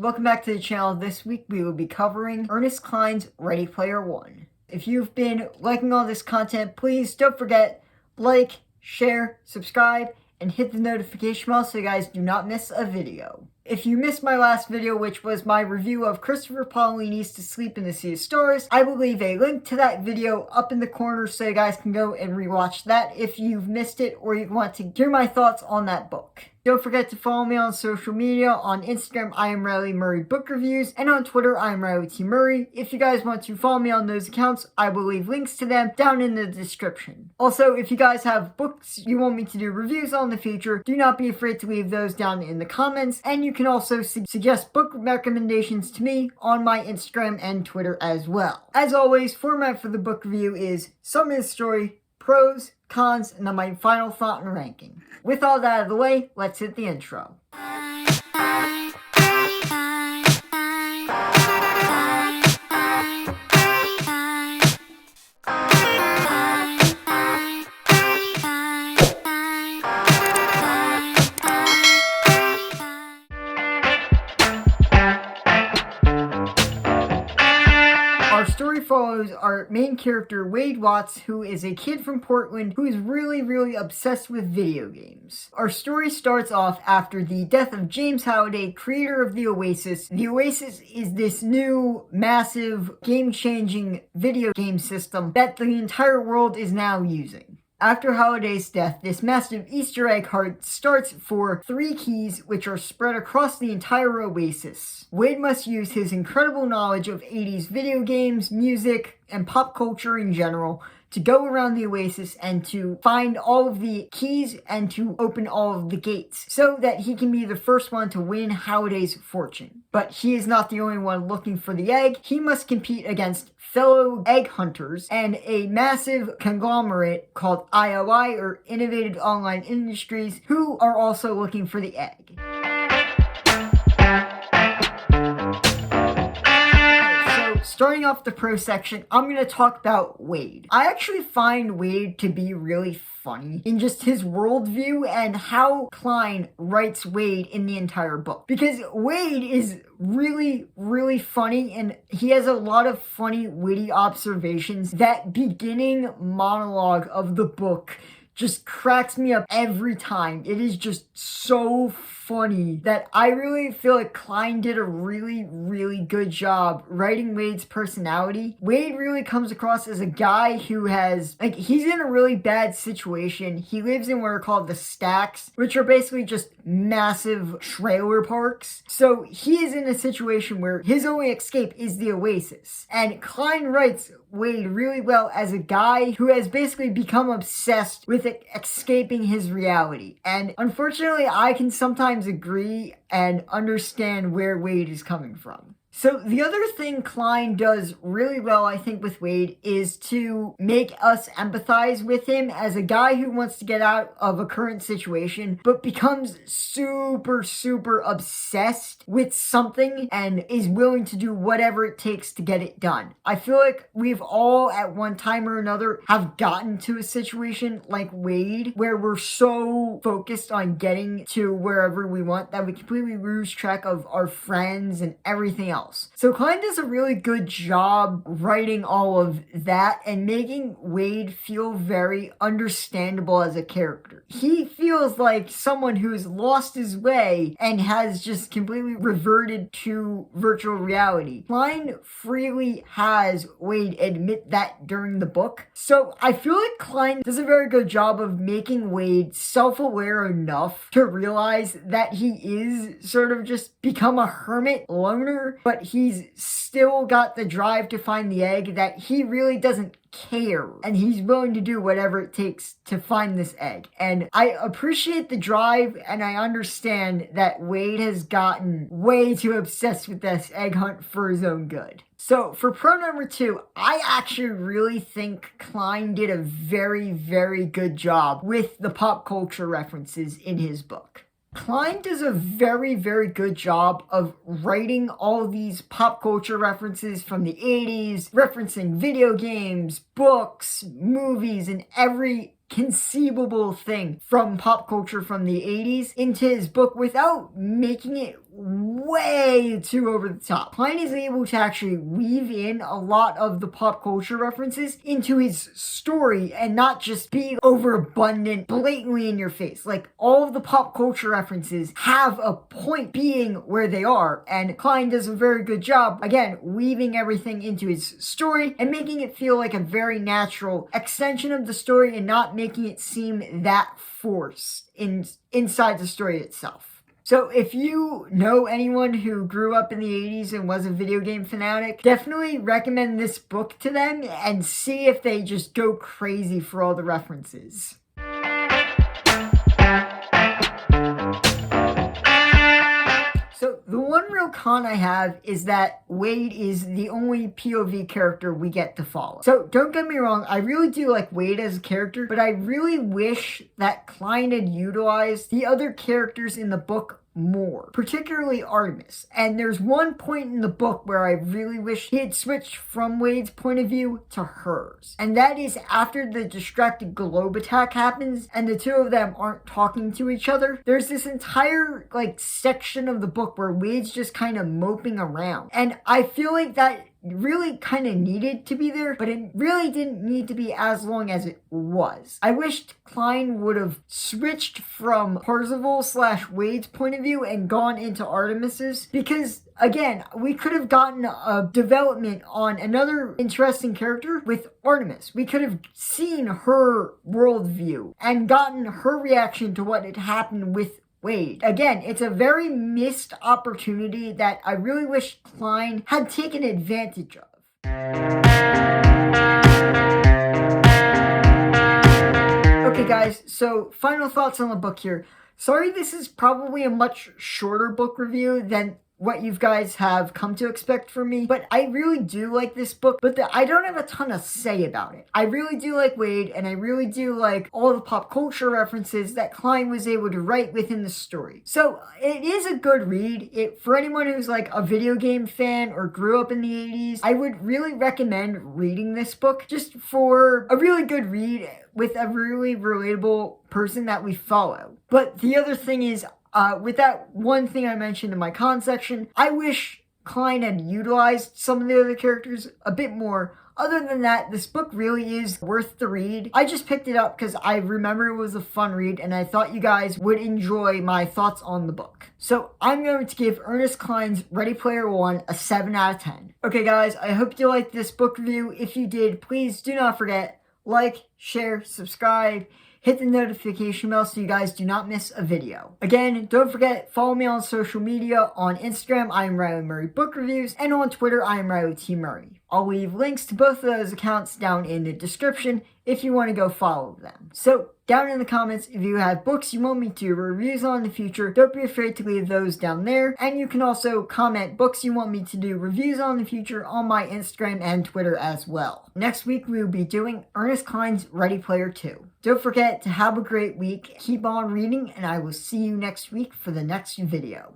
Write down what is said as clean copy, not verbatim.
Welcome back to the channel. This week we will be covering Ernest Clines Ready Player 1. If you've been liking all this content, please don't forget, like, share, subscribe, and hit the notification bell so you guys do not miss a video. If you missed my last video, which was my review of Christopher Paolini's To Sleep in the Sea of Stars, I will leave a link to that video up in the corner so you guys can go and rewatch that if you've missed it or you want to hear my thoughts on that book. Don't forget to follow me on social media. On Instagram, I am Riley Murray Book Reviews, and on Twitter, I am Riley T. Murray. If you guys want to follow me on those accounts, I will leave links to them down in the description. Also, if you guys have books you want me to do reviews on in the future, do not be afraid to leave those down in the comments, and you can also suggest book recommendations to me on my Instagram and Twitter as well. As always, format for the book review is summary of the story, pros, cons, and then my final thought and ranking. With all that out of the way, let's hit the intro. Our story follows our main character, Wade Watts, who is a kid from Portland who is really obsessed with video games. Our story starts off after the death of James Halliday, creator of the OASIS. The OASIS is this new, massive, game-changing video game system that the entire world is now using. After Halliday's death, this massive Easter egg hunt starts for 3 keys which are spread across the entire OASIS. Wade must use his incredible knowledge of 80s video games, music, and pop culture in general to go around the OASIS and to find all of the keys and to open all of the gates so that he can be the first one to win Halliday's fortune. But he is not the only one looking for the egg. He must compete against fellow egg hunters and a massive conglomerate called IOI, or Innovative Online Industries, who are also looking for the egg. Starting off the pro section, I'm going to talk about Wade. I actually find Wade to be really funny in just his worldview and how Cline writes Wade in the entire book. Because Wade is really funny, and he has a lot of funny, witty observations. That beginning monologue of the book just cracks me up every time. It is just so funny that I really feel like Cline did a really good job writing Wade's personality. Wade really comes across as a guy who has, he's in a really bad situation. He lives in what are called the stacks, which are basically just massive trailer parks. So he is in a situation where his only escape is the OASIS. And Cline writes Wade really well as a guy who has basically become obsessed with escaping his reality. And unfortunately, I can sometimes agree and understand where Wade is coming from. So the other thing Cline does really well, I think, with Wade is to make us empathize with him as a guy who wants to get out of a current situation, but becomes super obsessed with something and is willing to do whatever it takes to get it done. I feel like we've all at one time or another have gotten to a situation like Wade where we're so focused on getting to wherever we want that we completely lose track of our friends and everything else. So Cline does a really good job writing all of that and making Wade feel very understandable as a character. He feels like someone who's lost his way and has just completely reverted to virtual reality. Cline freely has Wade admit that during the book. So I feel like Cline does a very good job of making Wade self-aware enough to realize that he is sort of just become a hermit loner, but he's still got the drive to find the egg, that he really doesn't care and he's willing to do whatever it takes to find this egg. And I appreciate the drive, and I understand that Wade has gotten way too obsessed with this egg hunt for his own good. So for pro number 2, I actually really think Cline did a very good job with the pop culture references in his book. Cline does a very good job of writing all these pop culture references from the 80s, referencing video games, books, movies, and every conceivable thing from pop culture from the 80s into his book without making it way too over the top. Cline is able to actually weave in a lot of the pop culture references into his story and not just be overabundant, blatantly in your face. Like, all of the pop culture references have a point being where they are, and Cline does a very good job, again, weaving everything into his story and making it feel like a very natural extension of the story and not making it seem that forced inside the story itself. So if you know anyone who grew up in the 80s and was a video game fanatic, definitely recommend this book to them and see if they just go crazy for all the references. So the one real con I have is that Wade is the only POV character we get to follow. So don't get me wrong, I really do like Wade as a character, but I really wish that Cline had utilized the other characters in the book more, particularly Artemis. And there's one point in the book where I really wish he had switched from Wade's point of view to hers. And that is after the distracted globe attack happens and the two of them aren't talking to each other. There's this entire section of the book where Wade's just kind of moping around. And I feel like that really kind of needed to be there, but it really didn't need to be as long as it was. I wished Cline would have switched from Parzival / Wade's point of view and gone into Artemis's, because again, we could have gotten a development on another interesting character with Artemis. We could have seen her worldview and gotten her reaction to what had happened with Wade. Again, it's a very missed opportunity that I really wish Cline had taken advantage of. Okay guys, so final thoughts on the book here. Sorry this is probably a much shorter book review than what you guys have come to expect from me, but I really do like this book, but I don't have a ton to say about it. I really do like Wade, and I really do like all the pop culture references that Cline was able to write within the story. So it is a good read. For anyone who's like a video game fan or grew up in the 80s, I would really recommend reading this book just for a really good read with a really relatable person that we follow. But the other thing is, with that one thing I mentioned in my con section, I wish Cline had utilized some of the other characters a bit more. Other than that, this book really is worth the read. I just picked it up because I remember it was a fun read and I thought you guys would enjoy my thoughts on the book. So I'm going to give Ernest Clines Ready Player 1 a 7 out of 10. Okay guys, I hope you liked this book review. If you did, please do not forget, like, share, subscribe, hit the notification bell so you guys do not miss a video. Again, don't forget, follow me on social media. On Instagram, I am Riley Murray Book Reviews, and on Twitter, I am Riley T. Murray. I'll leave links to both of those accounts down in the description if you want to go follow them. So, down in the comments, if you have books you want me to do reviews on in the future, don't be afraid to leave those down there. And you can also comment books you want me to do reviews on in the future on my Instagram and Twitter as well. Next week, we will be doing Ernest Clines Ready Player 2. Don't forget to have a great week, keep on reading, and I will see you next week for the next video.